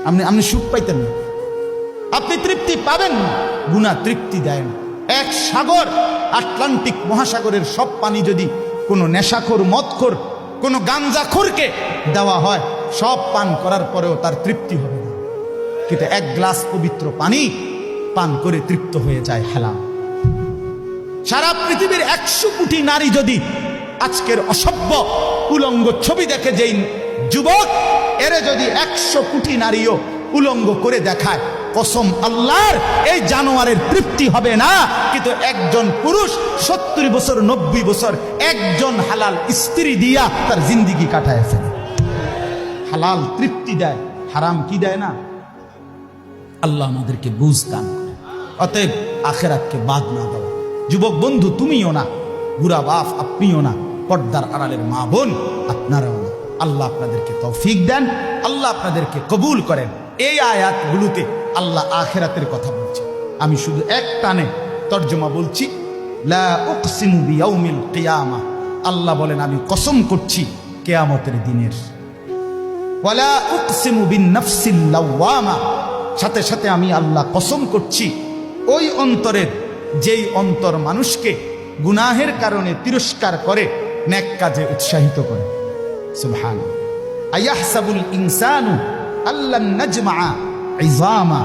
আপনি সুখ পাইতেন না, আপনি তৃপ্তি পাবেন না। গুনাহ তৃপ্তি দেয় না। এক সাগর, আটলান্টিক মহাসাগরের সব পানি যদি কোনো নেশাখোর, মদখোর, কোনো গাঞ্জাখোরকে দেওয়া হয়, সব পান করার পরেও তার তৃপ্তি হবে না। কিন্তু এক গ্লাস পবিত্র পানি পান করে তৃপ্ত হয়ে যায় হালাল। সারা পৃথিবীর 100 কোটি নারী যদি আজকের অসভ্য উলঙ্গ ছবি দেখে, যেই যুবক এরে যদি 100 কোটি নারীও উলঙ্গ করে দেখায়, কসম আল্লাহর, এই জানোয়ারের তৃপ্তি হবে না। কিন্তু একজন পুরুষ 70 বছর 90 বছর একজন হালাল স্ত্রী দিয়া তার জিন্দিগি কাটায় ফেলে। হালাল তৃপ্তি দেয়, হারাম কি দেয় না। আল্লাহ আমাদেরকে বুঝ দান করে। অতএব আখেরাতকে বাদ না দাও। যুবক বন্ধু, তুমিও না, বুড়া বাপ আপনিও না, পর্দার আড়ালের মা বোন আপনারাও না। আল্লাহ আপনাদেরকে তৌফিক দেন, আল্লাহ আপনাদেরকে কবুল করেন। এই আয়াতগুলোতে আল্লাহ আখিরাতের কথা বলছে। আমি শুধু এক টানে তর্জমা বলছি। লা উকসিমু বিয়াউমিল কিয়ামা, আল্লাহ বলেন আমি কসম করছি কিয়ামতের দিনের। ওয়ালা উকসিমু বিন নাফসিল লাওয়ামা, সাথে সাথে আমি আল্লাহ কসম করছি ওই অন্তরের, যেই অন্তর মানুষকে গুনাহের কারণে তিরস্কার করে, নেক কাজে উৎসাহিত করে। সুবহানাল্লাহ। আয়াহসাবুল ইনসানু আল্লান নাজমা ইযামা,